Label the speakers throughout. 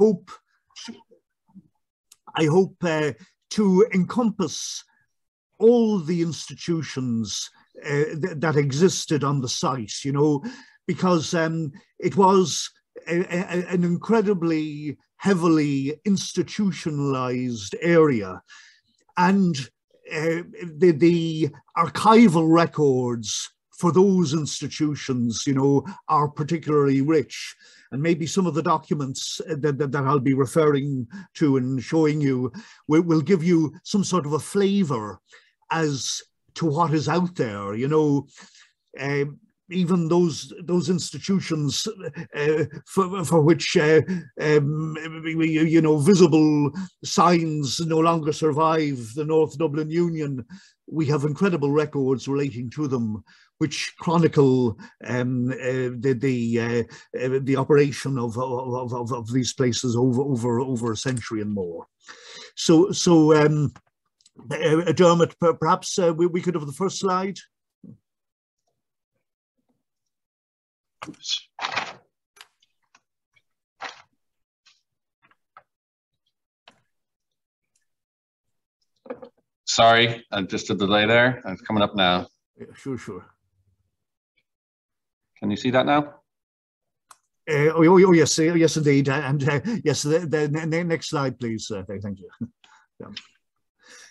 Speaker 1: hope to encompass all the institutions that existed on the site, you know, because it was an incredibly heavily institutionalized area, and the archival records for those institutions, you know, are particularly rich. And maybe some of the documents that I'll be referring to and showing you will give you some sort of a flavor as to what is out there, you know. Even those institutions for which you know, visible signs no longer survive, the North Dublin Union, we have incredible records relating to them, which chronicle the operation of these places over a century and more. So Dermot, perhaps we could have the first slide.
Speaker 2: Oops. Sorry, just a delay there. It's coming up now.
Speaker 1: Yeah, sure.
Speaker 2: Can you see that now?
Speaker 1: Oh yes, yes indeed, and yes. The next slide, please. Thank you.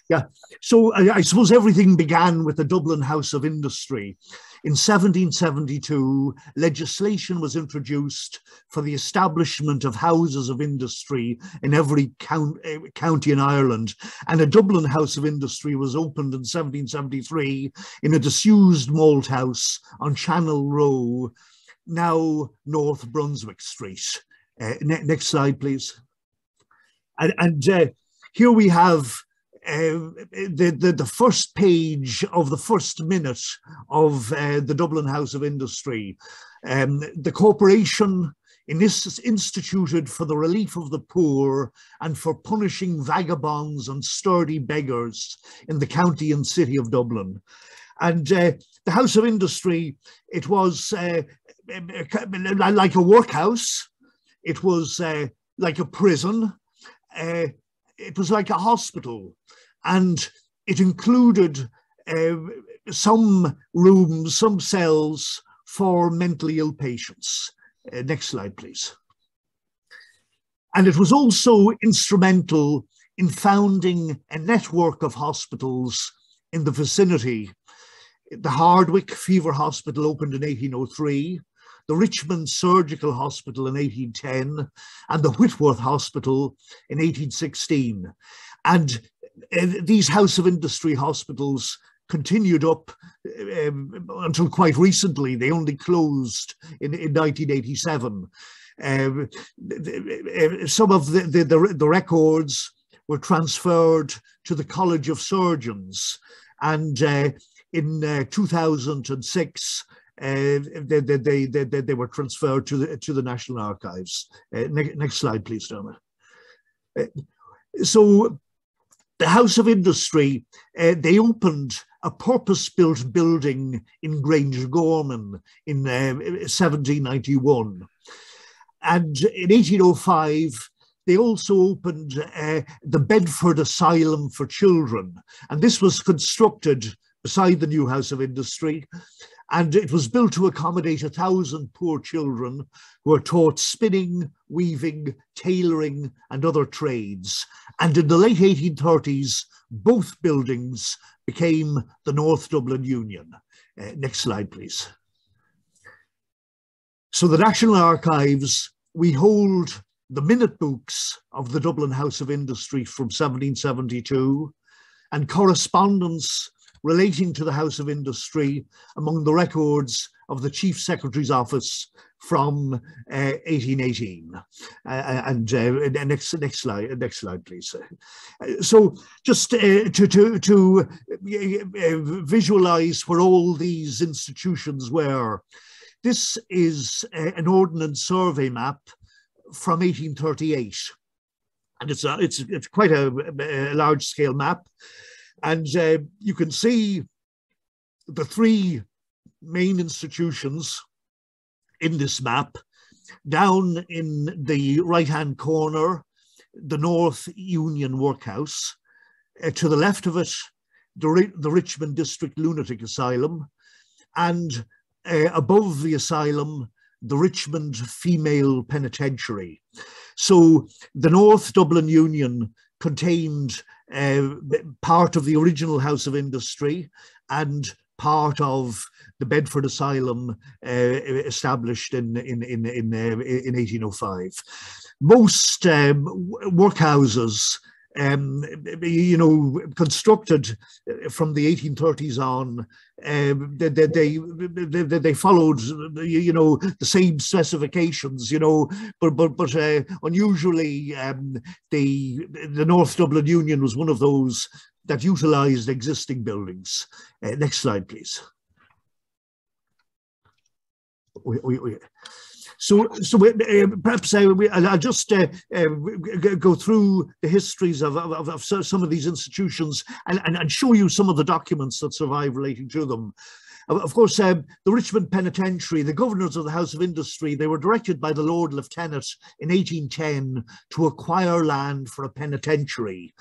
Speaker 1: Yeah. So I suppose everything began with the Dublin House of Industry. In 1772, legislation was introduced for the establishment of houses of industry in every county in Ireland, and a Dublin House of Industry was opened in 1773 in a disused malt house on Channel Row, now North Brunswick Street. Next slide, please. And here we have the first page of the first minute of the Dublin House of Industry. The corporation instituted for the relief of the poor and for punishing vagabonds and sturdy beggars in the county and city of Dublin. And the House of Industry, it was like a workhouse, it was like a prison, it was like a hospital, and it included some rooms, some cells for mentally ill patients. Next slide, please. And it was also instrumental in founding a network of hospitals in the vicinity. The Hardwick Fever Hospital opened in 1803, the Richmond Surgical Hospital in 1810, and the Whitworth Hospital in 1816. And these House of Industry hospitals continued up until quite recently. They only closed in 1987. Some of the records were transferred to the College of Surgeons, and in 2006, they were transferred to the National Archives. Next slide, please, Dermot. So the House of Industry, they opened a purpose-built building in Grangegorman in 1791. And in 1805, they also opened the Bedford Asylum for Children. And this was constructed beside the new House of Industry. And it was built to accommodate 1,000 poor children who were taught spinning, weaving, tailoring, and other trades. And in the late 1830s, both buildings became the North Dublin Union. Next slide, please. So the National Archives, we hold the minute books of the Dublin House of Industry from 1772 and correspondence relating to the House of Industry among the records of the Chief Secretary's Office from 1818. Next slide, please. So just to visualize where all these institutions were, this is an Ordnance Survey map from 1838, and it's quite a large scale map. And you can see the three main institutions in this map. down in the right-hand corner, the North Union Workhouse. To the left of it, the Richmond District Lunatic Asylum, and above the asylum, the Richmond Female Penitentiary. So the North Dublin Union contained part of the original House of Industry and part of the Bedford Asylum established in 1805. Most workhouses, constructed from the 1830s on, they followed, the same specifications, but unusually, the North Dublin Union was one of those that utilised existing buildings. Next slide, please. So perhaps I'll just go through the histories of some of these institutions and show you some of the documents that survive relating to them. Of course, the Richmond Penitentiary, the governors of the House of Industry, they were directed by the Lord Lieutenant in 1810 to acquire land for a penitentiary.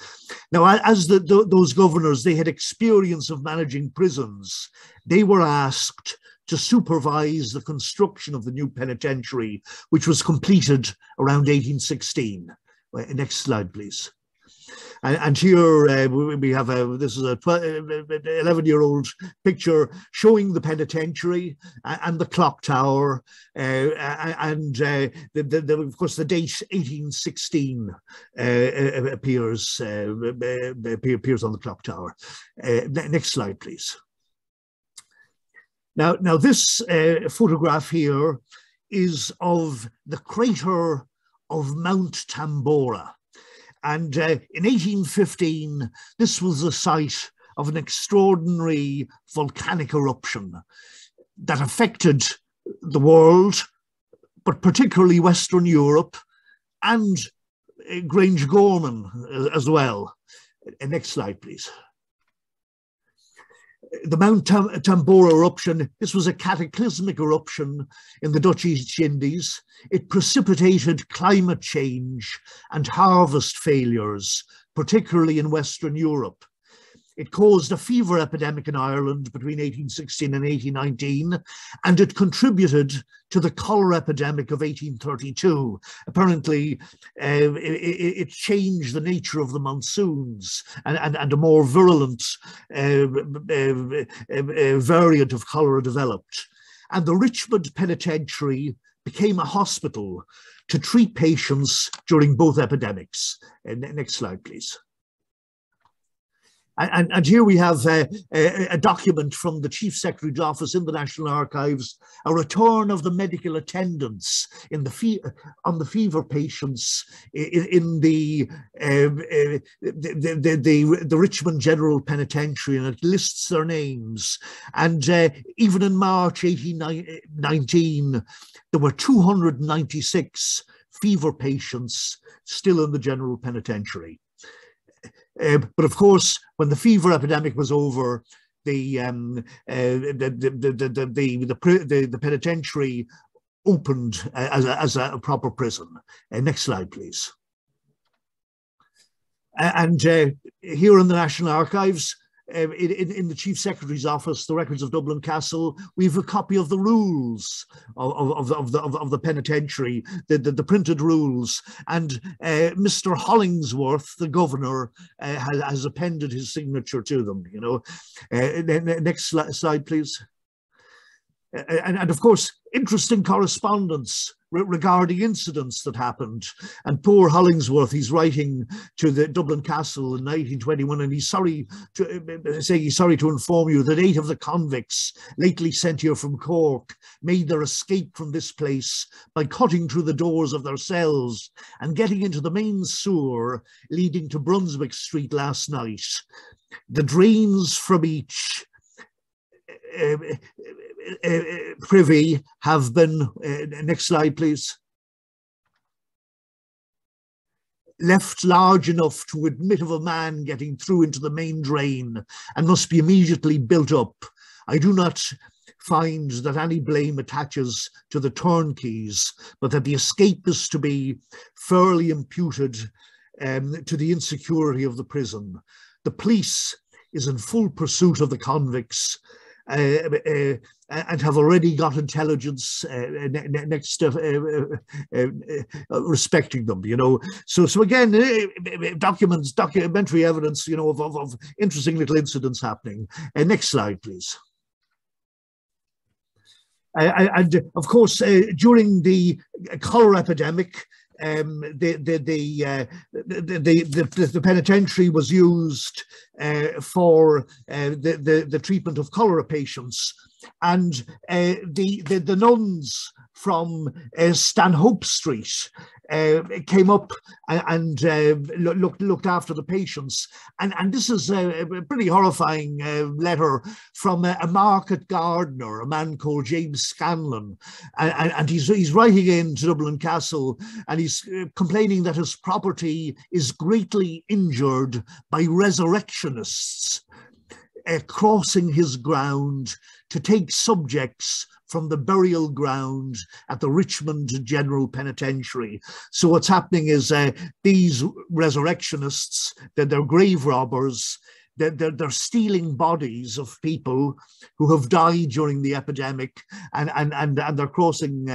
Speaker 1: Now, as those governors, they had experience of managing prisons. They were asked to supervise the construction of the new penitentiary, which was completed around 1816. Next slide, please. And here we have this is a 11-year-old picture showing the penitentiary and the clock tower, and of course the date 1816 appears on the clock tower. Next slide, please. Now this photograph here is of the crater of Mount Tambora. And in 1815, this was the site of an extraordinary volcanic eruption that affected the world, but particularly Western Europe and Grangegorman as well. Next slide, please. The Mount Tambora eruption, this was a cataclysmic eruption in the Dutch East Indies. It precipitated climate change and harvest failures, particularly in Western Europe. It caused a fever epidemic in Ireland between 1816 and 1819, and it contributed to the cholera epidemic of 1832. Apparently, it changed the nature of the monsoons, and a more virulent variant of cholera developed. And the Richmond Penitentiary became a hospital to treat patients during both epidemics. Next slide, please. And here we have a document from the Chief Secretary's office in the National Archives, a return of the medical attendants on the fever patients in the Richmond General Penitentiary, and it lists their names. And even in March 1819, there were 296 fever patients still in the General Penitentiary. But of course, when the fever epidemic was over, the penitentiary opened as a proper prison. Next slide, please. And here in the National Archives, in the Chief Secretary's office, the records of Dublin Castle, we have a copy of the rules of the penitentiary, the printed rules, and Mr. Hollingsworth, the governor, has appended his signature to them. Next slide, please. And of course, interesting correspondence regarding incidents that happened. And poor Hollingsworth, he's writing to the Dublin Castle in 1921, and he's sorry to inform you that 8 of the convicts lately sent here from Cork made their escape from this place by cutting through the doors of their cells and getting into the main sewer leading to Brunswick Street last night. The drains from each privy have been, next slide please, left large enough to admit of a man getting through into the main drain and must be immediately built up. I do not find that any blame attaches to the turnkeys, but that the escape is to be fairly imputed to the insecurity of the prison. The police is in full pursuit of the convicts and have already got intelligence respecting them, you know. So again, documentary evidence, you know, of interesting little incidents happening. Next slide, please. And of course, during the cholera epidemic, the penitentiary was used for the treatment of cholera patients, and the nuns from Stanhope Street came up and looked after the patients, and this is a pretty horrifying letter from a market gardener, a man called James Scanlon, and he's writing in to Dublin Castle, and he's complaining that his property is greatly injured by resurrectionists crossing his ground to take subjects from the burial ground at the Richmond General Penitentiary. So what's happening is these resurrectionists, they're grave robbers, they're stealing bodies of people who have died during the epidemic, and they're crossing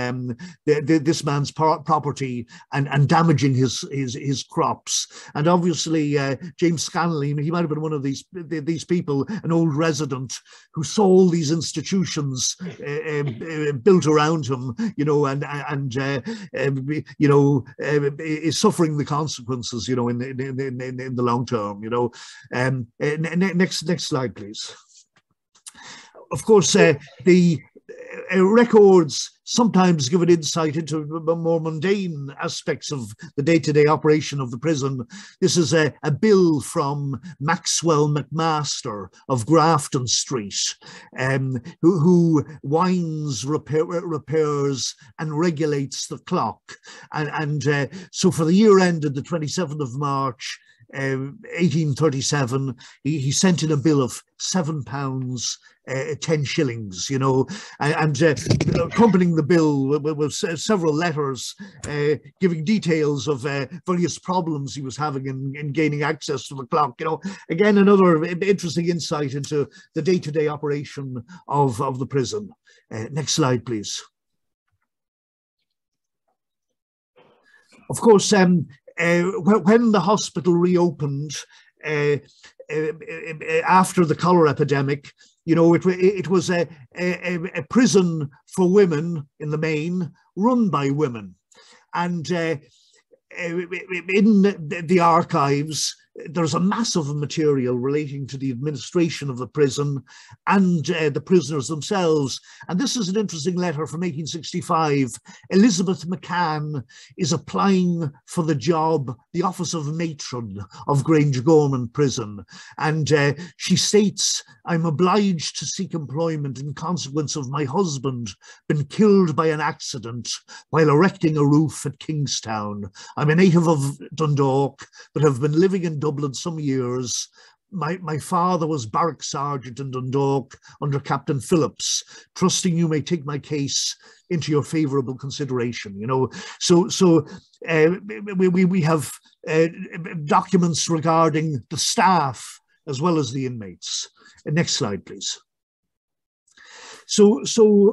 Speaker 1: this man's property and damaging his crops. And obviously James Scanlon, he might have been one of these people, an old resident who saw all these institutions built around him, you know, and you know, is suffering the consequences, you know, in the long term, you know. Next slide, please. Of course, the records sometimes give an insight into more mundane aspects of the day-to-day operation of the prison. This is a bill from Maxwell McMaster of Grafton Street, who winds, repairs and regulates the clock. And so for the year ended the 27th of March, 1837, he sent in a bill of £7, 10 shillings, you know, and accompanying the bill were several letters giving details of various problems he was having in gaining access to the clock, you know. Again, another interesting insight into the day-to-day operation of the prison. Next slide, please. Of course, when the hospital reopened after the cholera epidemic, you know, it was a prison for women in the main, run by women. And in the archives, there's a massive material relating to the administration of the prison and the prisoners themselves. And this is an interesting letter from 1865. Elizabeth McCann is applying for the job, the office of matron of Grangegorman Prison. And she states, "I'm obliged to seek employment in consequence of my husband been killed by an accident while erecting a roof at Kingstown. I'm a native of Dundalk, but have been living in Dublin some years. My father was barrack sergeant in Dundalk under Captain Phillips. Trusting you may take my case into your favourable consideration." You know, so we have documents regarding the staff as well as the inmates. Next slide, please. So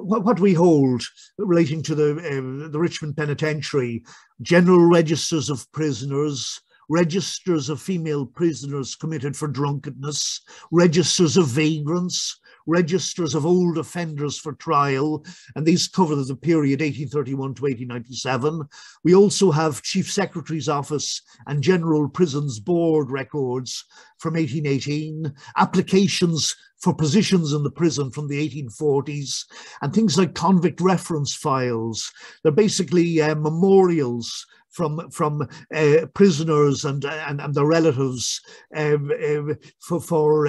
Speaker 1: what we hold relating to the Richmond Penitentiary: general registers of prisoners, registers of female prisoners committed for drunkenness, registers of vagrants, registers of old offenders for trial, and these cover the period 1831 to 1897. We also have Chief Secretary's Office and General Prisons Board records from 1818, applications for positions in the prison from the 1840s, and things like convict reference files. They're basically memorials from prisoners and their relatives for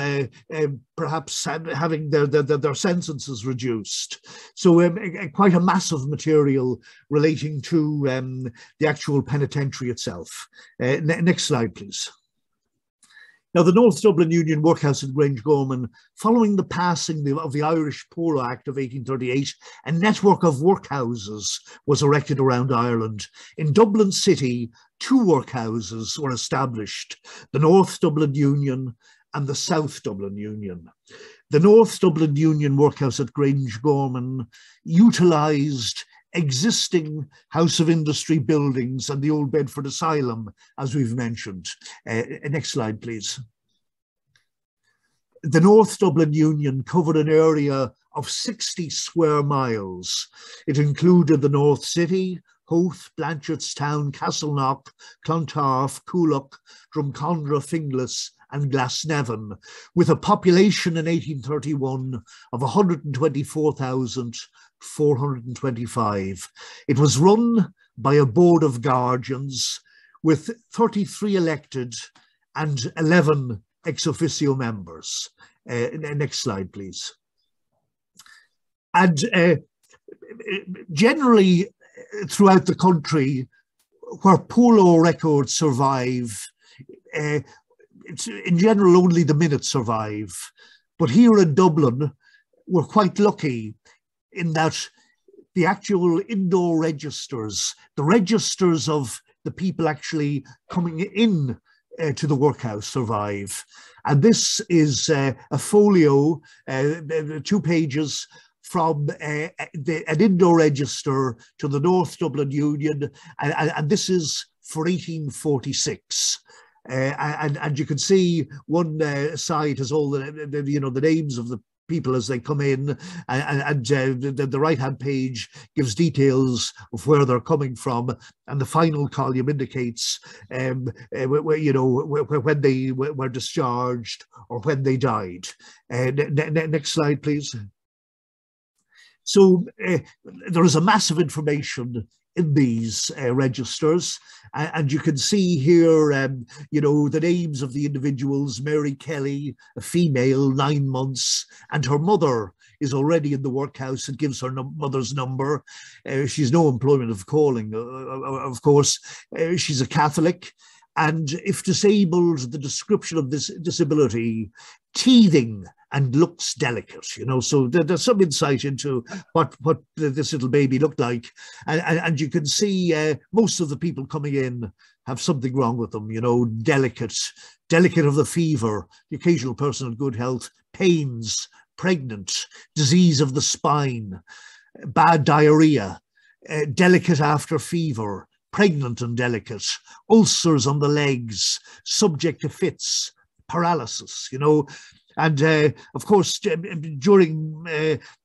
Speaker 1: perhaps having their sentences reduced. So quite a massive material relating to the actual penitentiary itself. Next slide, please. Now, the North Dublin Union Workhouse at Grangegorman, following the passing of the Irish Poor Act of 1838, a network of workhouses was erected around Ireland. In Dublin City, 2 workhouses were established, the North Dublin Union and the South Dublin Union. The North Dublin Union Workhouse at Grangegorman utilised existing House of Industry buildings and the old Bedford Asylum, as we've mentioned. Next slide, please. The North Dublin Union covered an area of 60 square miles. It included the North City, Howth, Blanchardstown, Castleknock, Clontarf, Coolock, Drumcondra, Finglas and Glasnevin, with a population in 1831 of 124,425. It was run by a board of guardians with 33 elected and 11 ex officio members. Next slide, please. And generally throughout the country, where poor law records survive, in general only the minutes survive. But here in Dublin, we're quite lucky in that the actual indoor registers, the registers of the people actually coming in to the workhouse survive. And this is a folio, 2 pages from an indoor register to the North Dublin Union, and this is for 1846. And you can see one side has all the names of the people as they come in, and the right-hand page gives details of where they're coming from, and the final column indicates when they were discharged or when they died. Next slide, please. So there is a massive information in these registers, and you can see here, the names of the individuals. Mary Kelly, a female, 9 months, and her mother is already in the workhouse. It gives her mother's number. She's no employment of calling, of course. She's a Catholic, and if disabled, the description of this disability, teething and looks delicate, so there's some insight into what this little baby looked like. And you can see most of the people coming in have something wrong with them, delicate of the fever, the occasional person in good health, pains, pregnant, disease of the spine, bad diarrhea, delicate after fever, pregnant and delicate, ulcers on the legs, subject to fits, paralysis, And of course, during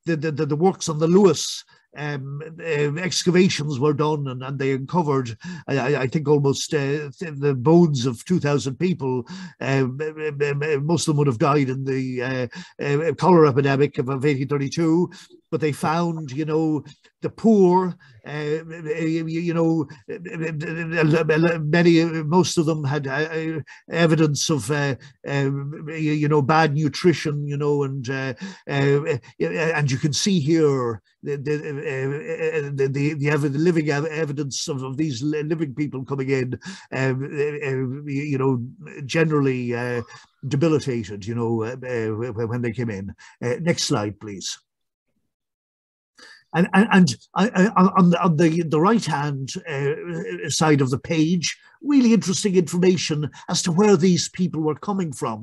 Speaker 1: the works on the Lewis, excavations were done, and they uncovered, I think, almost the bones of 2,000 people. Most of them would have died in the cholera epidemic of 1832. But they found, the poor, most of them had evidence of, bad nutrition, and you can see here the living evidence of these living people coming in, generally debilitated, when they came in. Next slide, please. And on the right-hand side of the page, really interesting information as to where these people were coming from.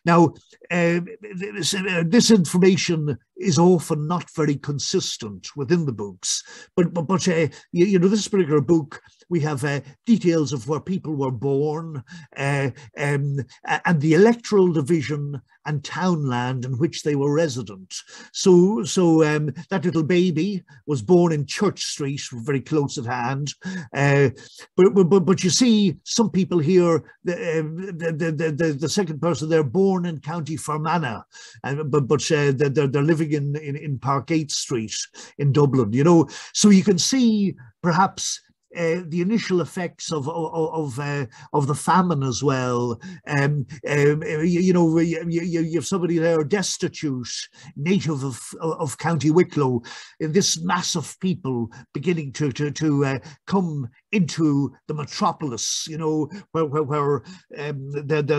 Speaker 1: Now this information is often not very consistent within the books, but this particular book, we have details of where people were born, and the electoral division and townland in which they were resident. So that little baby was born in Church Street, very close at hand. But you see some people here, the second person, they're born in County Fermanagh, but they're living in Parkgate Street in Dublin. So you can see perhaps the initial effects of the famine as well. You have somebody there destitute, native of County Wicklow, this mass of people beginning to come into the metropolis, where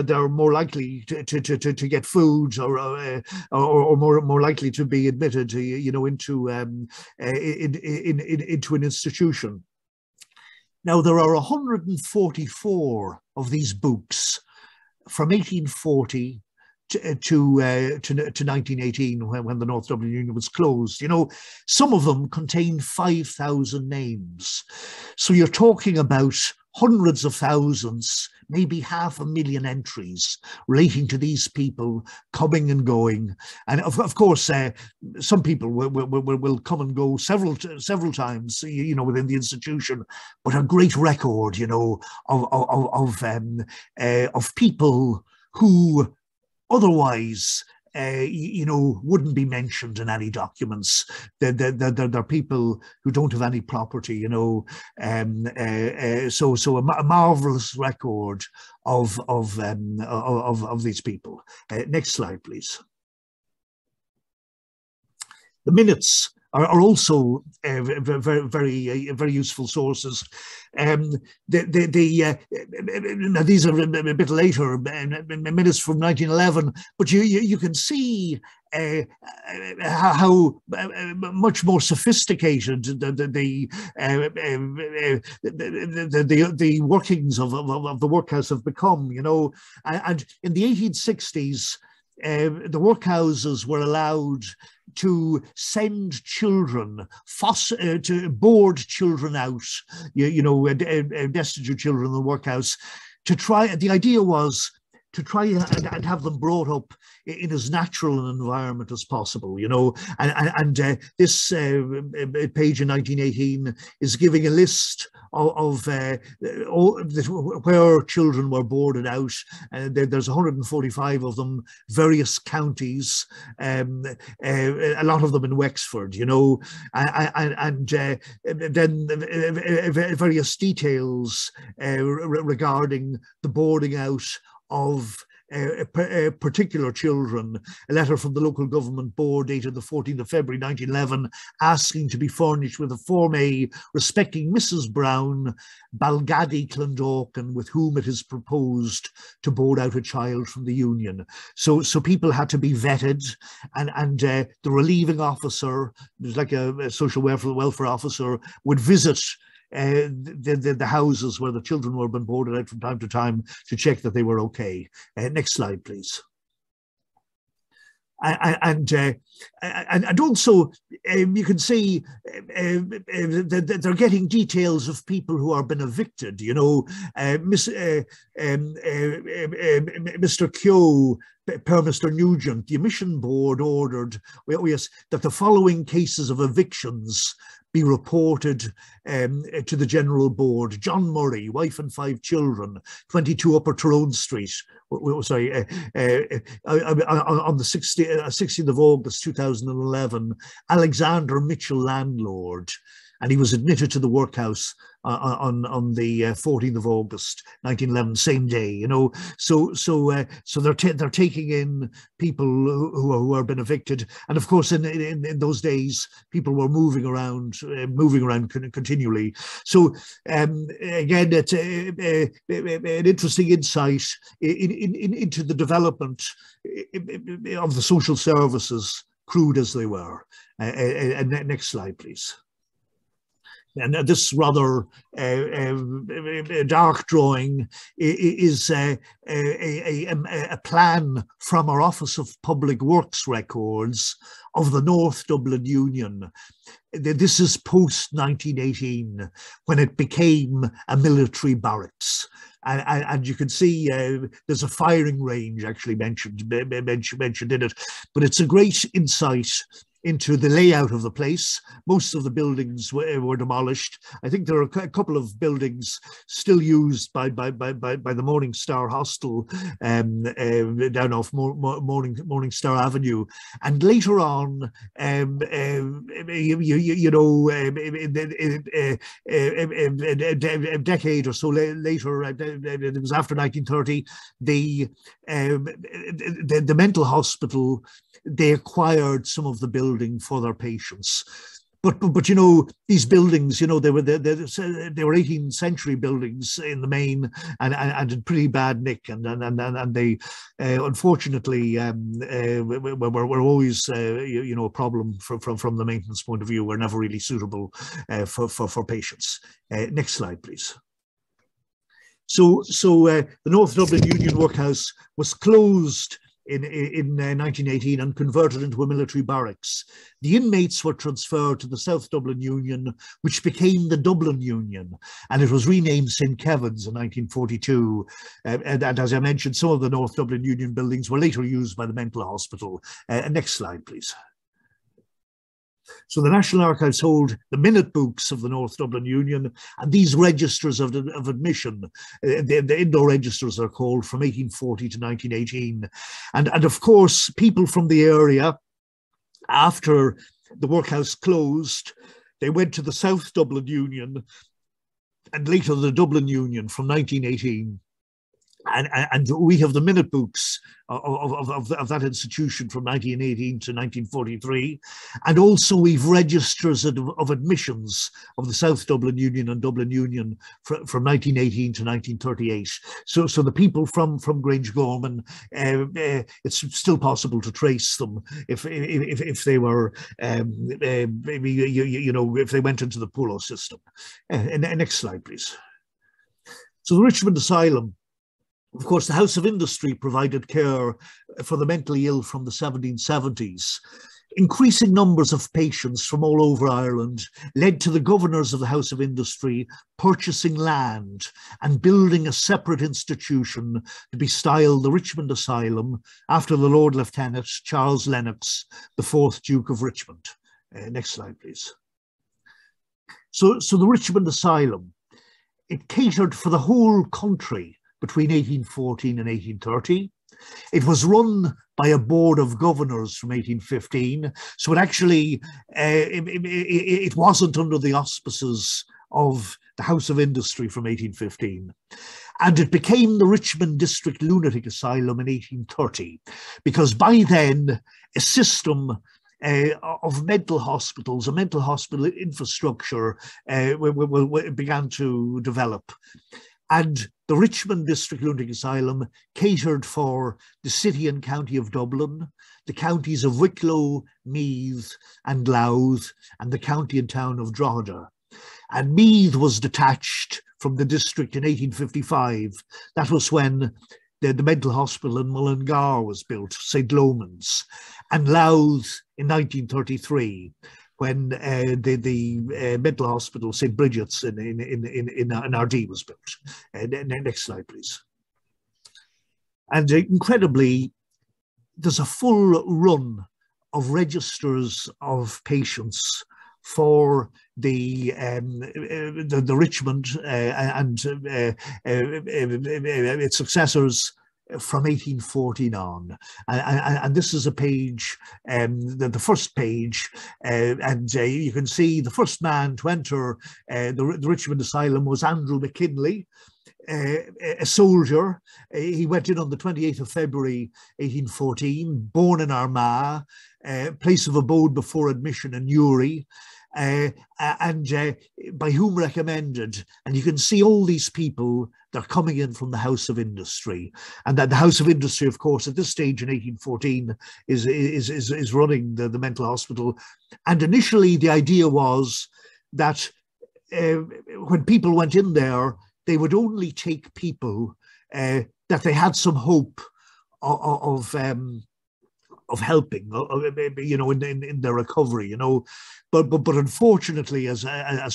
Speaker 1: they're more likely to get food or more likely to be admitted, into an institution. Now, there are 144 of these books from 1840 to 1918, when the North Dublin Union was closed. Some of them contain 5,000 names. So you're talking about hundreds of thousands, maybe 500,000 entries relating to these people coming and going. And of course, some people will come and go several times, within the institution, but a great record, of people who otherwise, wouldn't be mentioned in any documents. They're people who don't have any property, so a marvelous record of these people. Next slide, please. The minutes are also very useful sources. Now these are a bit later, minutes from 1911, but you can see how much more sophisticated the workings of the workhouse have become, and in the 1860s, the workhouses were allowed to send children, to board children out, destitute children in the workhouse, to try. The idea was to try and have them brought up in as natural an environment as possible, and this page in 1918 is giving a list of where children were boarded out. There's 145 of them, various counties, a lot of them in Wexford, and then various details regarding the boarding out of particular children. A letter from the local government board dated the 14th of February 1911 asking to be furnished with a Form A respecting Mrs. Brown, Balgaddy, Clondalkin, with whom it is proposed to board out a child from the Union. So people had to be vetted, and the relieving officer, it was like a social welfare officer, would visit the houses where the children were being boarded out from time to time to check that they were okay. Next slide, please. And also you can see they're getting details of people who are been evicted. Mr. Keogh, per Mr. Nugent, the admission board ordered that the following cases of evictions be reported to the general board. John Murray, wife and 5 children, 22 Upper Tyrone Street. Sorry, on the 16th of August 2011, Alexander Mitchell, landlord, and he was admitted to the workhouse on the 14th of August 1911, same day. So they're taking in people who are been evicted, and of course in those days people were moving around continually. So again, it's an interesting insight into the development of the social services, crude as they were. Next slide, please. And this rather dark drawing is a plan from our Office of Public Works Records of the North Dublin Union. This is post-1918, when it became a military barracks. And you can see there's a firing range actually mentioned in it, but it's a great insight into the layout of the place. Most of the buildings were demolished. I think there are a couple of buildings still used by the Morning Star Hostel down off Morning Star Avenue. And later on, a decade or so later, it was after 1930, the mental hospital, they acquired some of the building for their patients. But you know, these buildings, you know, they were 18th century buildings in the main, and in pretty bad nick, and they unfortunately were always you know, a problem from the maintenance point of view. Were never really suitable for patients. Next slide, please. So the North Dublin Union Workhouse was closed in 1918 and converted into a military barracks. The inmates were transferred to the South Dublin Union, which became the Dublin Union, and it was renamed St. Kevin's in 1942. And as I mentioned, some of the North Dublin Union buildings were later used by the mental hospital. Next slide, please. So the National Archives hold the minute books of the North Dublin Union, and these registers of admission, the indoor registers are called, from 1840 to 1918. And of course, people from the area, after the workhouse closed, they went to the South Dublin Union and later the Dublin Union from 1918. And we have the minute books of that institution from 1918 to 1943. And also we've registers of admissions of the South Dublin Union and Dublin Union from 1918 to 1938. So the people from Grangegorman, it's still possible to trace them if they were, maybe, you know, if they went into the Polo system. Next slide, please. So the Richmond Asylum. Of course, the House of Industry provided care for the mentally ill from the 1770s. Increasing numbers of patients from all over Ireland led to the governors of the House of Industry purchasing land and building a separate institution to be styled the Richmond Asylum after the Lord Lieutenant Charles Lennox, the 4th Duke of Richmond. Next slide, please. So the Richmond Asylum, it catered for the whole country between 1814 and 1830. It was run by a board of governors from 1815, so it actually, it wasn't under the auspices of the House of Industry from 1815. And it became the Richmond District Lunatic Asylum in 1830, because by then a system of mental hospitals, a mental hospital infrastructure began to develop. And the Richmond District Lunatic Asylum catered for the city and county of Dublin, the counties of Wicklow, Meath and Louth, and the county and town of Drogheda. And Meath was detached from the district in 1855. That was when the mental hospital in Mullingar was built, St. Loman's, and Louth in 1933. When the mental hospital, St. Bridget's in Ardee was built. Next slide, please. And incredibly, there's a full run of registers of patients for the Richmond and its successors from 1814 on, and this is a page, the first page, and you can see the first man to enter the Richmond Asylum was Andrew McKinley, a soldier. He went in on the 28th of February 1814, born in Armagh, place of abode before admission in Newry, and by whom recommended. And you can see all these people, they're coming in from the House of Industry. And that the House of Industry, of course, at this stage in 1814 is running the mental hospital. And initially the idea was that when people went in there, they would only take people that they had some hope of helping, you know, in their recovery, you know. But unfortunately, as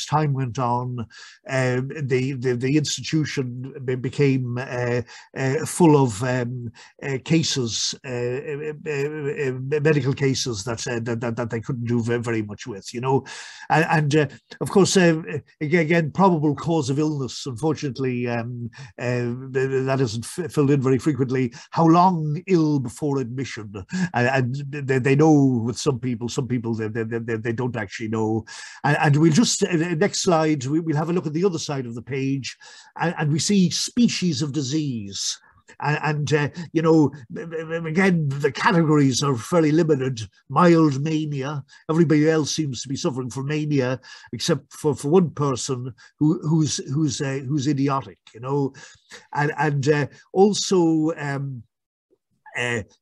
Speaker 1: time went on, the institution became full of cases, medical cases that they couldn't do very much with, you know, and of course, again, probable cause of illness. Unfortunately, that isn't filled in very frequently. How long ill before admission? And they know with some people they don't actually know. And we'll just, next slide, we'll have a look at the other side of the page, and we see species of disease. And you know, again, the categories are fairly limited. Mild mania. Everybody else seems to be suffering from mania, except for one person who's idiotic, you know, and also.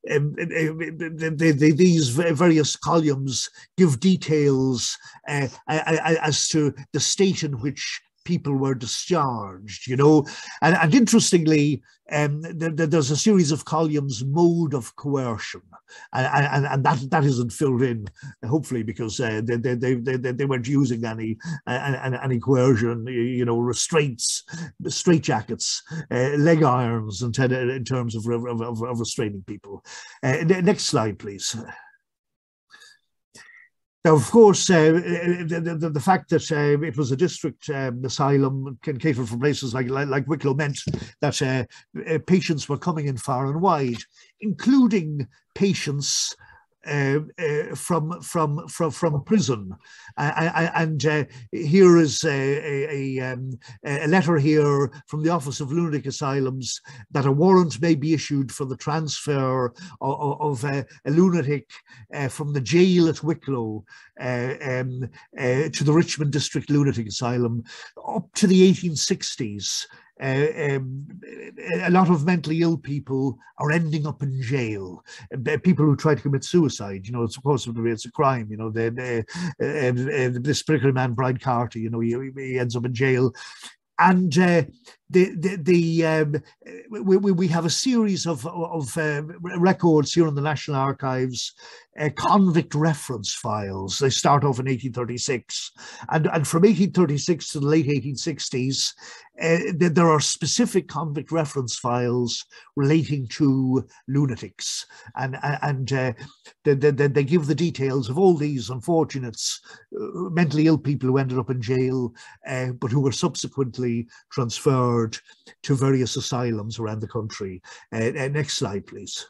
Speaker 1: These various columns give details as to the state in which people were discharged, you know, and interestingly, there's a series of columns, mode of coercion, and that isn't filled in, hopefully, because they weren't using any coercion, you know, restraints, straitjackets, leg irons, in terms of restraining people. Next slide, please. Now, of course, the fact that it was a district asylum can cater for places like Wicklow meant that patients were coming in far and wide, including patients from prison, and here is a letter here from the Office of Lunatic Asylums that a warrant may be issued for the transfer of a lunatic from the jail at Wicklow to the Richmond District Lunatic Asylum. Up to the 1860s, a lot of mentally ill people are ending up in jail. People who try to commit suicide, you know, it's a crime, you know. This particular man, Brian Carty, you know, he ends up in jail. And we have a series of records here in the National Archives, convict reference files. They start off in 1836, and from 1836 to the late 1860s, there are specific convict reference files relating to lunatics, and they give the details of all these unfortunates, mentally ill people who ended up in jail, but who were subsequently transferred to various asylums around the country. Next slide, please.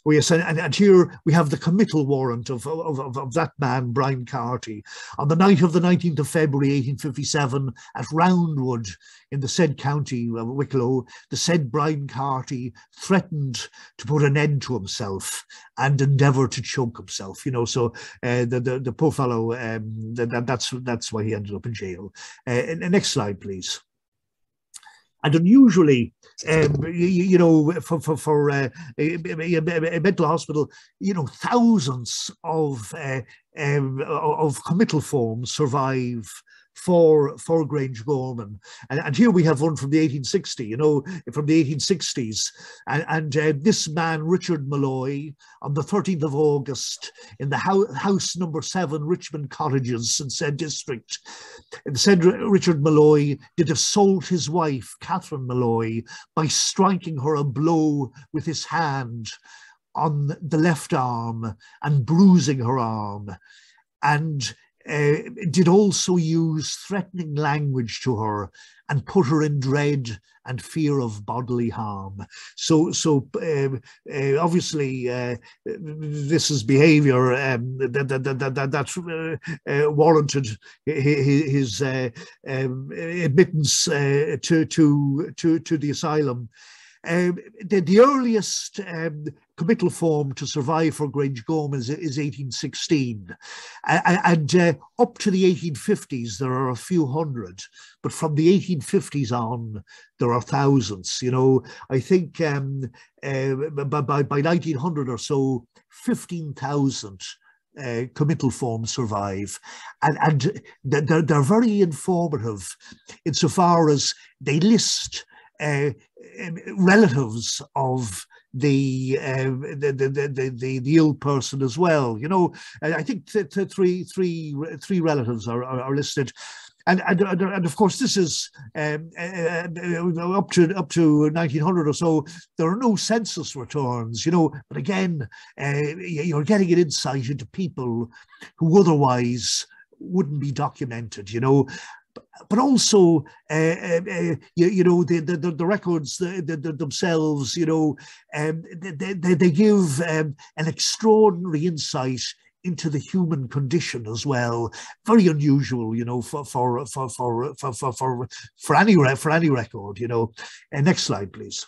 Speaker 1: Oh, yes, and here we have the committal warrant of that man, Brian Carty. On the night of the 19th of February 1857 at Roundwood in the said county of Wicklow, the said Brian Carty threatened to put an end to himself and endeavour to choke himself. You know, so the poor fellow, that's why he ended up in jail. Next slide, please. And unusually, you know, for a mental hospital, you know, thousands of committal forms survive for Grangegorman, and here we have one from the 1860, you know, from the 1860s, and this man, Richard Malloy, on the 13th of August in the house number 7, Richmond Cottages in said district, said Richard Malloy did assault his wife, Catherine Malloy, by striking her a blow with his hand on the left arm and bruising her arm, and did also use threatening language to her and put her in dread and fear of bodily harm. So obviously this is behaviour that warranted his admittance to the asylum. The earliest committal form to survive for Grangegorman is 1816, and up to the 1850s there are a few hundred, but from the 1850s on there are thousands. You know, I think by 1900 or so, 15,000 committal forms survive, and they're very informative insofar as they list relatives of the ill person as well. You know, I think three relatives are listed. And of course, this is up to 1900 or so. There are no census returns, you know. But again, you're getting an insight into people who otherwise wouldn't be documented, you know. But also, you know, the records themselves, you know, they give an extraordinary insight into the human condition as well. Very unusual, you know, for any record, you know. Next slide, please.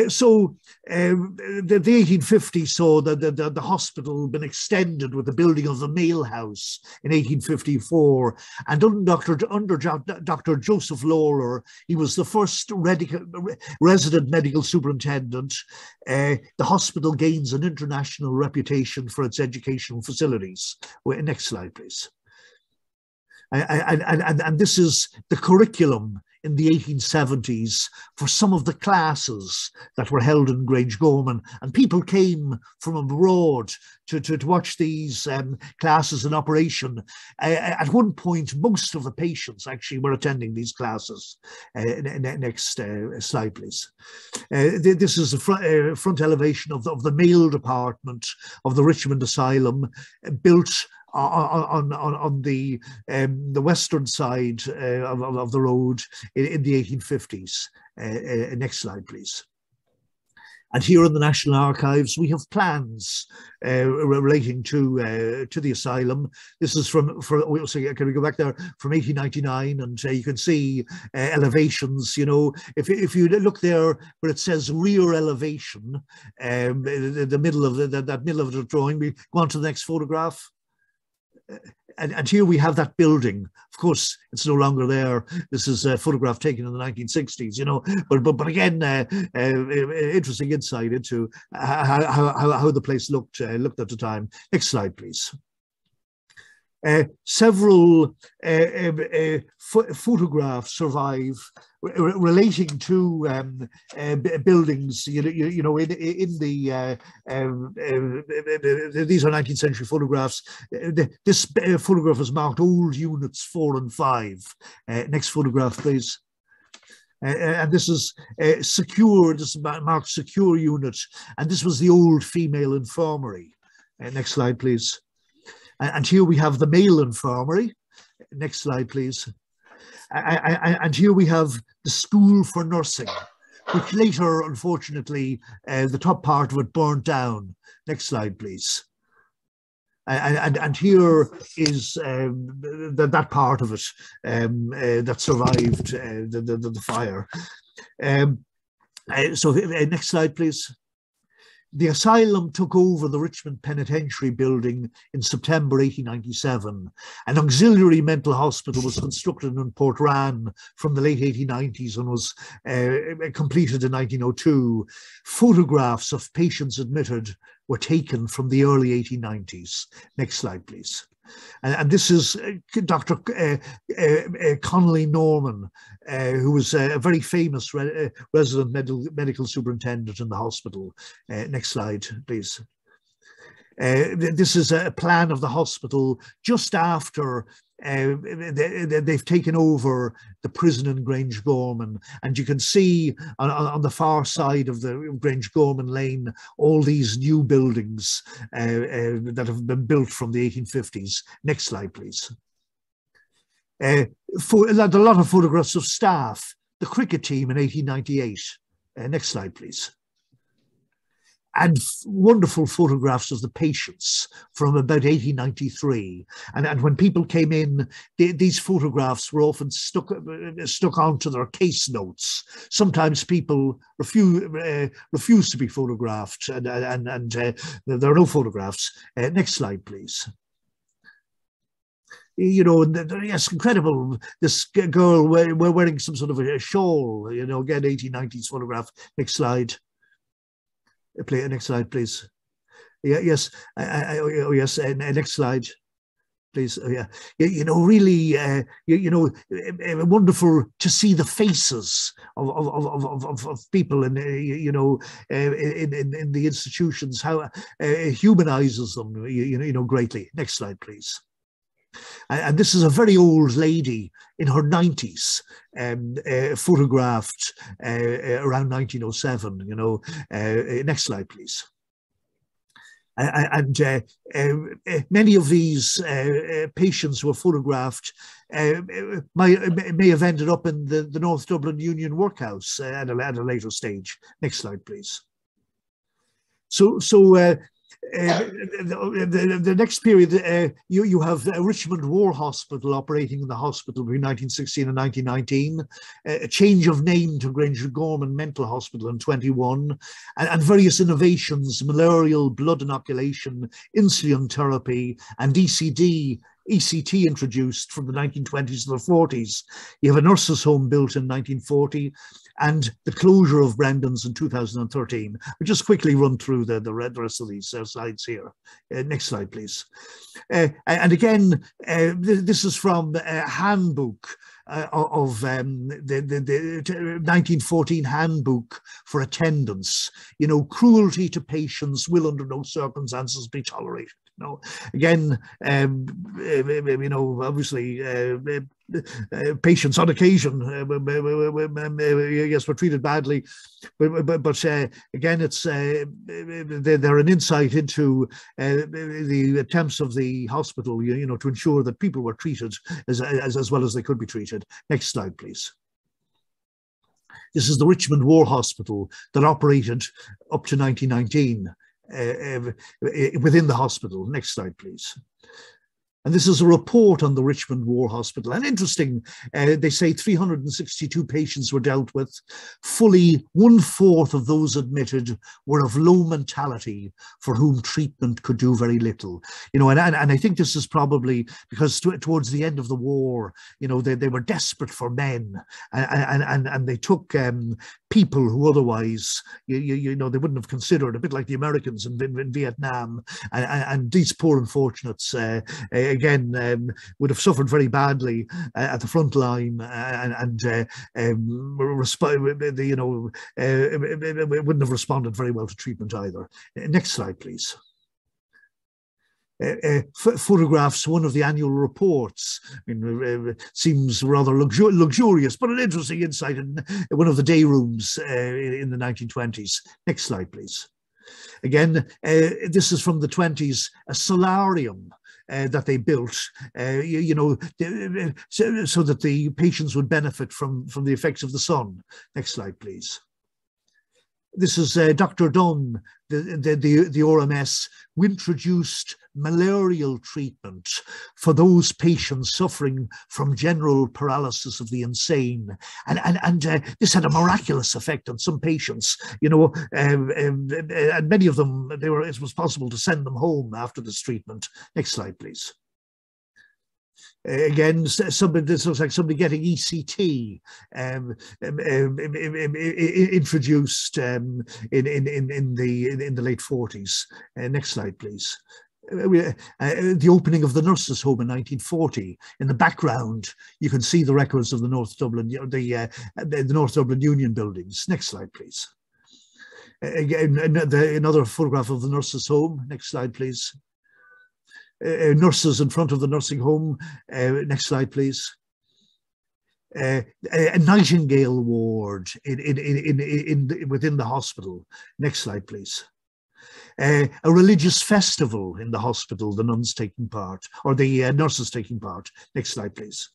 Speaker 1: So the 1850s saw the hospital been extended with the building of the Mail House in 1854, and under Dr. Joseph Lawler, he was the first resident medical superintendent. The hospital gains an international reputation for its educational facilities. Next slide, please. And this is the curriculum in the 1870s for some of the classes that were held in Grangegorman, and people came from abroad to watch these classes in operation. At one point, most of the patients actually were attending these classes. Next slide, please. This is the front elevation of the male department of the Richmond Asylum, built on the western side of the road in the 1850s. Next slide, please. And here in the National Archives, we have plans relating to the asylum. This is can we go back there, from 1899, and you can see elevations. You know, if you look there where it says rear elevation, the middle of that middle of the drawing. We go on to the next photograph. And here we have that building. Of course, it's no longer there. This is a photograph taken in the 1960s, you know. But again, interesting insight into how the place looked at the time. Next slide, please. Several photographs survive relating to buildings. You know, in the these are 19th century photographs. This photograph is marked Old Units 4 and 5. Next photograph, please. And this is secure. This is marked secure unit, and this was the old female infirmary. Next slide, please. And here we have the male infirmary. Next slide, please. And here we have the school for nursing, which later, unfortunately, the top part of it burnt down. Next slide, please. And here is that part of it that survived the fire. So next slide, please. The asylum took over the Richmond Penitentiary building in September 1897. An auxiliary mental hospital was constructed in Portrane from the late 1890s and was completed in 1902. Photographs of patients admitted were taken from the early 1890s. Next slide, please. And this is Dr. Connolly Norman, who was a very famous resident medical superintendent in the hospital. Next slide, please. This is a plan of the hospital just after they've taken over the prison in Grangegorman, and you can see on the far side of the Grangegorman Lane all these new buildings that have been built from the 1850s. Next slide, please. A lot of photographs of staff. The cricket team in 1898. Next slide, please. And wonderful photographs of the patients from about 1893. And when people came in, these photographs were often stuck onto their case notes. Sometimes people refuse to be photographed, and there are no photographs. Next slide, please. You know, yes, incredible. This girl wearing some sort of a shawl, you know, again, 1890s photograph. Next slide. Next slide, please. Yeah, yes. Yes. Next slide. please. Yeah, really, wonderful to see the faces of people, and in the institutions, how it humanizes them, greatly. Next slide, please. And this is a very old lady in her 90s, photographed around 1907. Next slide, please. And many of these patients who were photographed may have ended up in the North Dublin Union workhouse at a later stage. Next slide, please. The next period, you have Richmond War Hospital operating in the hospital between 1916 and 1919, a change of name to Grangegorman Mental Hospital in 21, and various innovations, malarial blood inoculation, insulin therapy, and ECT introduced from the 1920s to the 40s. You have a nurses' home built in 1940, and the closure of Brandon's in 2013. We'll just quickly run through the rest of these slides here. Next slide, please. And again, this is from a handbook of the 1914 handbook for attendance. Cruelty to patients will under no circumstances be tolerated. Again, obviously, patients on occasion, yes, were treated badly, but again, it's they're an insight into the attempts of the hospital, to ensure that people were treated as well as they could be treated. Next slide, please. This is the Richmond War Hospital that operated up to 1919. Within the hospital. Next slide, please. And this is a report on the Richmond War Hospital. And interesting, they say 362 patients were dealt with. Fully 1/4 of those admitted were of low mentality, for whom treatment could do very little. And I think this is probably because towards the end of the war, they were desperate for men, and they took people who otherwise, they wouldn't have considered, a bit like the Americans in Vietnam, and these poor unfortunates, again, would have suffered very badly at the front line, and wouldn't have responded very well to treatment either. Next slide, please. Photographs one of the annual reports. Seems rather luxurious, but an interesting insight in one of the day rooms in the 1920s. Next slide, please. Again, this is from the 20s, a solarium that they built, so that the patients would benefit from the effects of the sun. Next slide, please. This is Dr. Dunn, the RMS, who introduced malarial treatment for those patients suffering from general paralysis of the insane. And this had a miraculous effect on some patients, and many of them, it was possible to send them home after this treatment. Next slide, please. Again, this looks like somebody getting ECT introduced in the late 40s. Next slide, please. The opening of the nurses' home in 1940. In the background, you can see the records of the North Dublin, the North Dublin Union buildings. Next slide, please. Again, another photograph of the nurses' home. Next slide, please. Nurses in front of the nursing home. Next slide, please. A Nightingale ward within the hospital. Next slide, please. A religious festival in the hospital, the nuns taking part, or the nurses taking part. Next slide, please.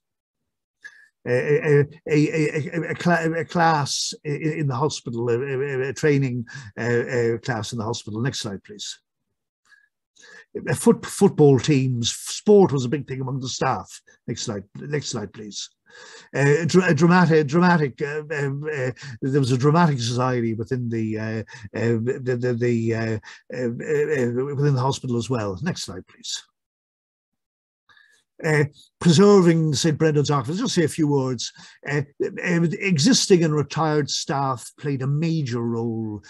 Speaker 1: A class in the hospital, a training class in the hospital. Next slide, please. Football teams, sport was a big thing among the staff. Next slide, please. There was a dramatic society within within the hospital as well. Next slide, please. Preserving St. Brendan's Archives, just say a few words. Existing and retired staff played a major role,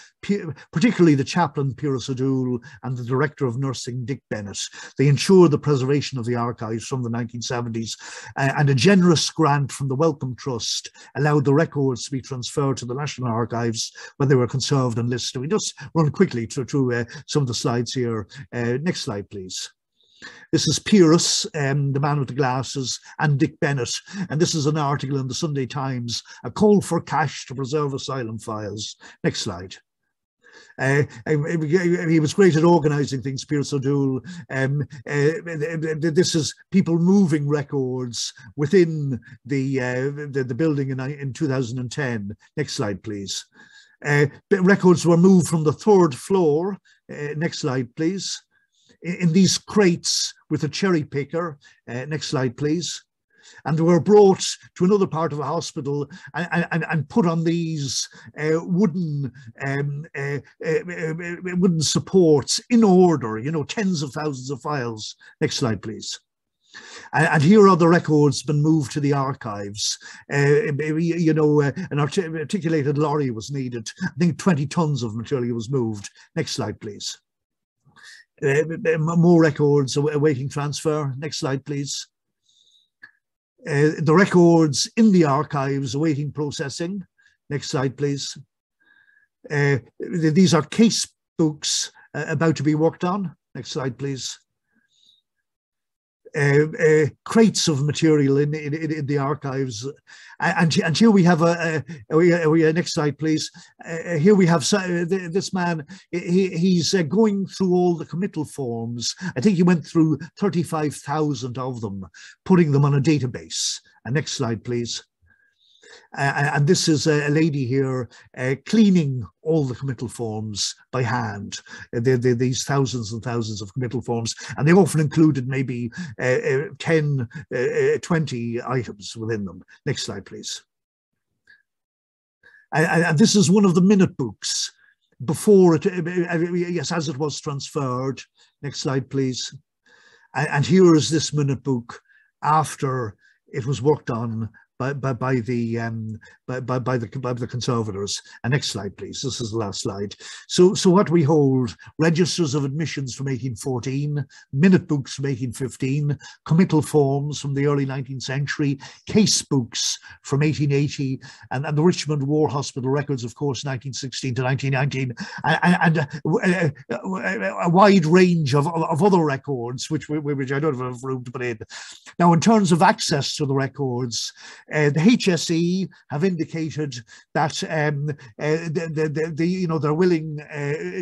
Speaker 1: particularly the chaplain, Piers O'Doul, and the director of nursing, Dick Bennett. They ensured the preservation of the archives from the 1970s, and a generous grant from the Wellcome Trust allowed the records to be transferred to the National Archives when they were conserved and listed. We just run quickly through some of the slides here. Next slide, please. This is Piers, the man with the glasses, and Dick Bennett. And this is an article in the Sunday Times, a call for cash to preserve asylum files. Next slide. He was great at organising things, Piers O'Doul. This is people moving records within the building in 2010. Next slide, please. Records were moved from the 3rd floor. Next slide, please. In these crates with a cherry picker. Next slide, please. And were brought to another part of the hospital and put on these wooden supports in order, you know, tens of thousands of files. Next slide, please. And here are the records been moved to the archives. You know, an articulated lorry was needed. I think 20 tons of material was moved. Next slide, please. More records awaiting transfer. Next slide, please. The records in the archives awaiting processing. Next slide, please. These are case books about to be worked on. Next slide, please. Crates of material in the archives, and here we have next slide, please. Here we have this man. He's going through all the committal forms. I think he went through 35,000 of them, putting them on a database. And next slide, please. And this is a lady here cleaning all the committal forms by hand. These thousands and thousands of committal forms, and they often included maybe 10, 20 items within them. Next slide, please. And this is one of the minute books before it, yes, as it was transferred. Next slide, please. And here is this minute book after it was worked on by the conservators. And next slide, please. This is the last slide. So what we hold: registers of admissions from 1814, minute books from 1815, committal forms from the early 19th century, case books from 1880, and the Richmond War Hospital records, of course, 1916 to 1919, and a wide range of other records, which I don't have room to put in. Now, in terms of access to the records, the HSE have indicated that you know, they're willing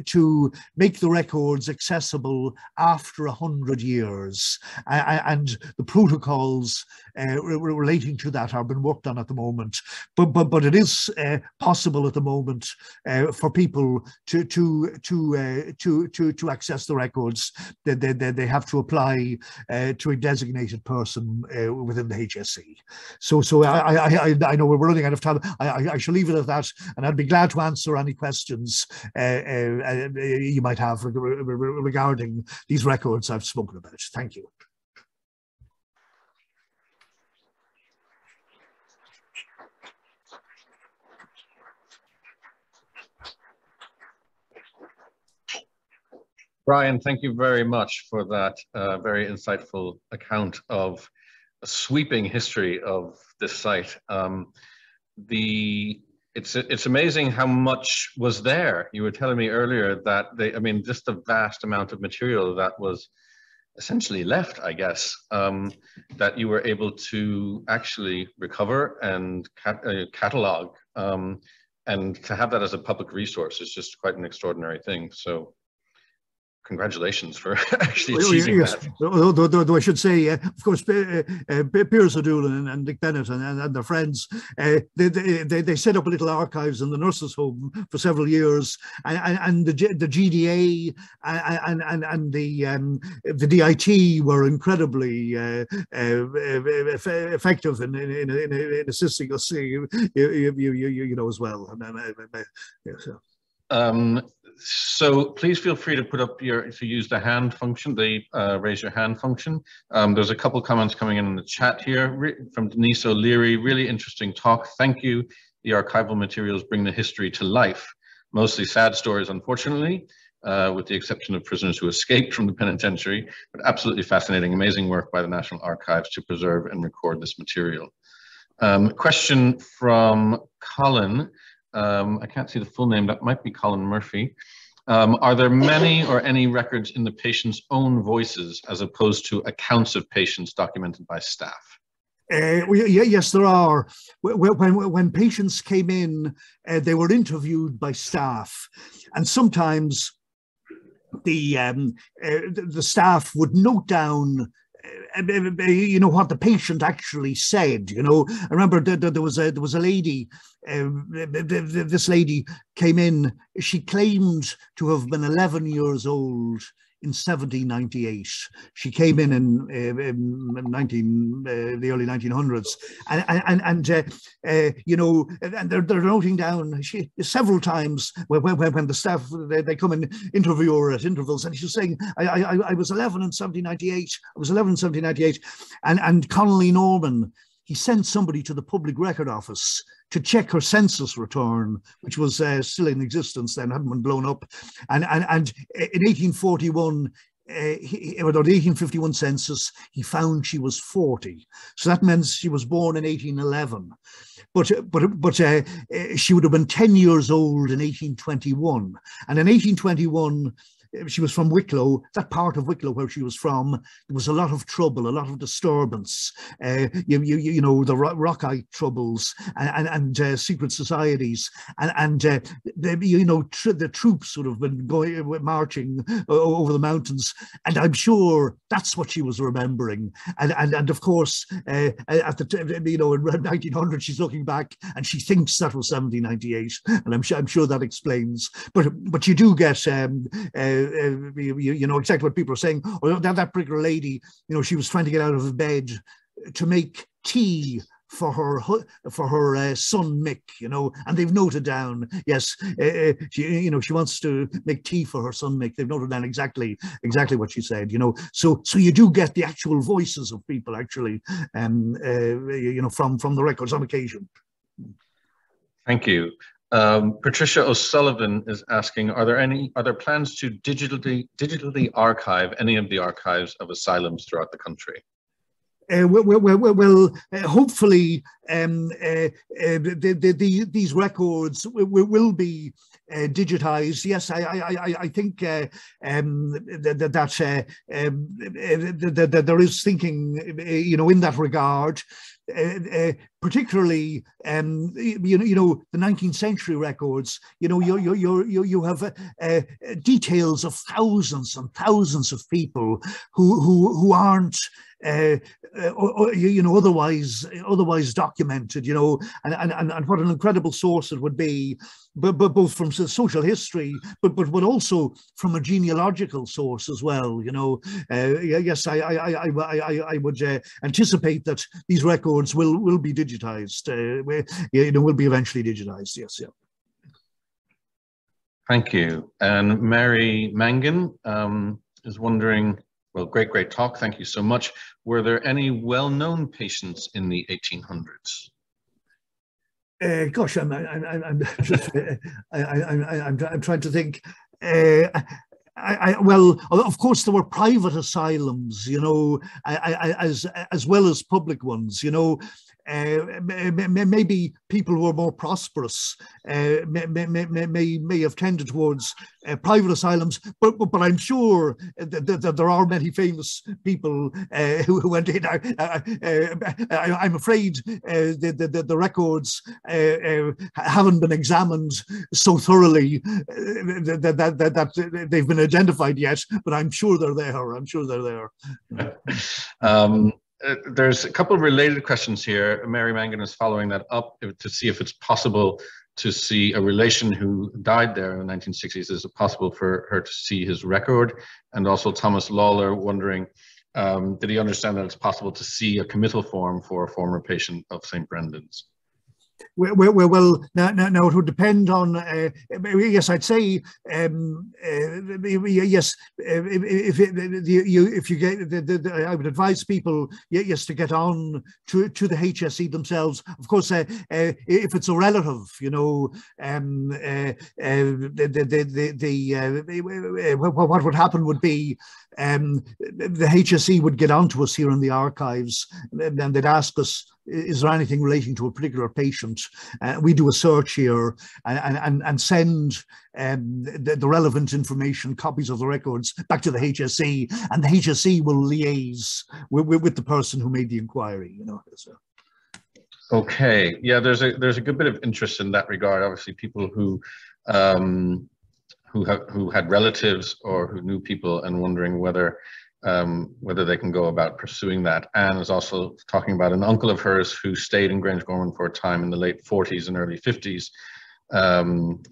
Speaker 1: to make the records accessible after 100 years, and the protocols relating to that are being worked on at the moment. But it is possible at the moment for people to access the records. They have to apply to a designated person within the HSE. So I know we're running out of time. I shall leave it at that, and I'd be glad to answer any questions you might have regarding these records I've spoken about. Thank you.
Speaker 2: Brian, thank you very much for that very insightful account of a sweeping history of this site. It's amazing how much was there. You were telling me earlier that I mean, just the vast amount of material that was essentially left, I guess, that you were able to actually recover and catalog, and to have that as a public resource is just quite an extraordinary thing. So congratulations for actually achieving that.
Speaker 1: Though I should say, of course, Piers O'Doul and Dick Bennett and their friends, they set up a little archives in the nurses' home for several years, and the GDA and the DIT were incredibly effective in assisting us, you know, as well.
Speaker 2: So please feel free to put up to use the hand function, the raise your hand function. There's a couple comments coming in the chat here from Denise O'Leary. Really interesting talk. Thank you. The archival materials bring the history to life. Mostly sad stories, unfortunately, with the exception of prisoners who escaped from the penitentiary, but absolutely fascinating, amazing work by the National Archives to preserve and record this material. Question from Colin. I can't see the full name, that might be Colin Murphy. Are there many or any records in the patient's own voices as opposed to accounts of patients documented by staff?
Speaker 1: Yes, there are. When patients came in, they were interviewed by staff, and sometimes the staff would note down what the patient actually said. I remember there was a lady. This lady came in. She claimed to have been 11 years old in 1798. She came in the early 1900s, and they're noting down several times when the staff they come and interview her at intervals, and she's saying, I was 11 in 1798. I was 11 in 1798, and Connolly Norman, he sent somebody to the Public Record Office to check her census return, which was still in existence then, hadn't been blown up. And in 1841, or the 1851 census, he found she was 40. So that meant she was born in 1811. But she would have been 10 years old in 1821. And in 1821, she was from Wicklow, that part of Wicklow where she was from. There was a lot of trouble, a lot of disturbance. The Rockite troubles and secret societies, and the troops would have been marching over the mountains, and I'm sure that's what she was remembering. And of course, at the in 1900, she's looking back and she thinks that was 1798, and I'm sure that explains. But you do get exactly what people are saying. Or that particular lady, she was trying to get out of bed to make tea for her son Mick, and they've noted down, yes, she wants to make tea for her son Mick. They've noted down exactly what she said, So you do get the actual voices of people actually, from the records on occasion.
Speaker 2: Thank you. Patricia O'Sullivan is asking, are there plans to digitally archive any of the archives of asylums throughout the country?
Speaker 1: Hopefully these records will be digitized. Yes, I think that there is thinking, in that regard. Particularly, the 19th century records. You have details of thousands and thousands of people who aren't otherwise documented. And what an incredible source it would be, but both from social history, but also from a genealogical source as well. Yes, I would anticipate that these records will be digitized. Will be eventually digitized. Yes, yeah.
Speaker 2: Thank you. And Mary Mangan is wondering, well, great talk. Thank you so much. Were there any well-known patients in the 1800s?
Speaker 1: Gosh, I'm trying to think. Well, of course, there were private asylums, as well as public ones. Maybe people who are more prosperous may have tended towards private asylums, but I'm sure that there are many famous people who went in. I'm afraid the records haven't been examined so thoroughly that they've been identified yet, but I'm sure they're there. I'm sure they're there.
Speaker 2: There's a couple of related questions here. Mary Mangan is following that up to see if it's possible to see a relation who died there in the 1960s. Is it possible for her to see his record? And also Thomas Lawler wondering, did he understand that it's possible to see a committal form for a former patient of St. Brendan's?
Speaker 1: Well, now it would depend on. Yes, I'd say yes. If you get, I would advise people, yes, to get on to the HSE themselves. Of course, if it's a relative, you know, what would happen would be the HSE would get onto us here in the archives, and they'd ask us, is there anything relating to a particular patient? We do a search here and send the relevant information, copies of the records, back to the HSE, and the HSE will liaise with the person who made the inquiry. You know. So.
Speaker 2: Okay, yeah, there's a good bit of interest in that regard. Obviously, people who had relatives or who knew people and wondering whether they can go about pursuing that. Anne is also talking about an uncle of hers who stayed in Grangegorman for a time in the late 40s and early 50s.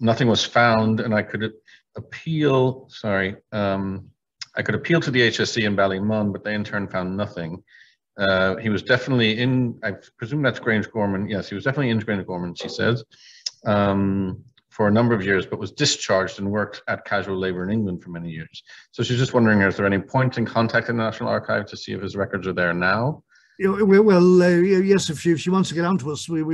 Speaker 2: Nothing was found, and I could appeal. I could appeal to the HSE in Ballymun, but they in turn found nothing. He was definitely in. I presume that's Grangegorman. Yes, he was definitely in Grangegorman, she says, for a number of years, but was discharged and worked at casual labour in England for many years. So she's just wondering, is there any point in contacting the National Archive to see if his records are there now?
Speaker 1: Well, yes. If she wants to get on to us, we'll see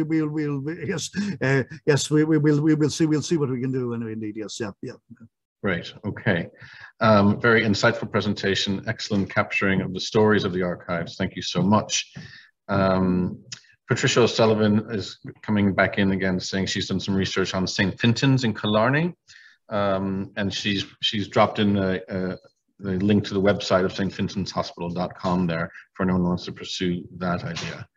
Speaker 1: what we can do. Anyway, indeed, yes, yeah.
Speaker 2: Great. Okay. Very insightful presentation. Excellent capturing of the stories of the archives. Thank you so much. Patricia O'Sullivan is coming back in again, saying she's done some research on St. Fintan's in Killarney, and she's dropped in the link to the website of stfintanshospital.com there for anyone who wants to pursue that idea.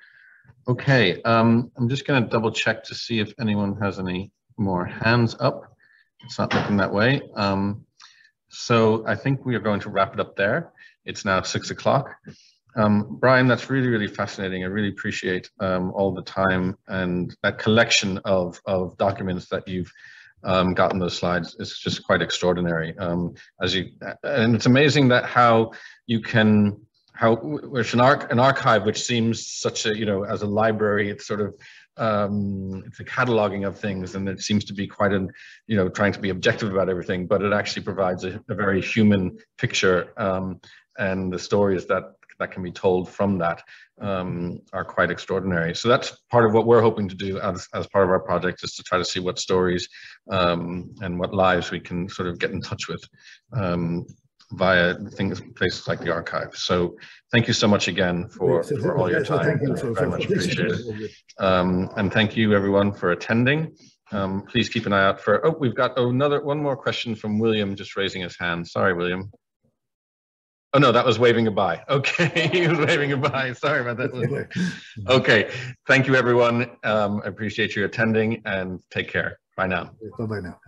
Speaker 2: Okay, I'm just going to double check to see if anyone has any more hands up. It's not looking that way. So I think we are going to wrap it up there. It's now 6 o'clock. Brian, that's really, really fascinating. I really appreciate all the time and that collection of documents that you've gotten those slides. It's just quite extraordinary. And it's amazing that how an archive, which seems such a, you know, as a library, it's sort of it's a cataloging of things, and it seems to be quite an, you know, trying to be objective about everything, but it actually provides a very human picture, and the stories that can be told from that are quite extraordinary. So that's part of what we're hoping to do as part of our project, is to try to see what stories and what lives we can sort of get in touch with via places like the archive. So thank you so much again for all your time. Very much appreciated. And thank you everyone for attending. Please keep an eye out for, we've got one more question from William, just raising his hand. Sorry, William. Oh no, that was waving goodbye. Okay, he was waving goodbye. Sorry about that. Okay, thank you everyone. I appreciate you attending, and take care. Bye now.
Speaker 1: Bye now.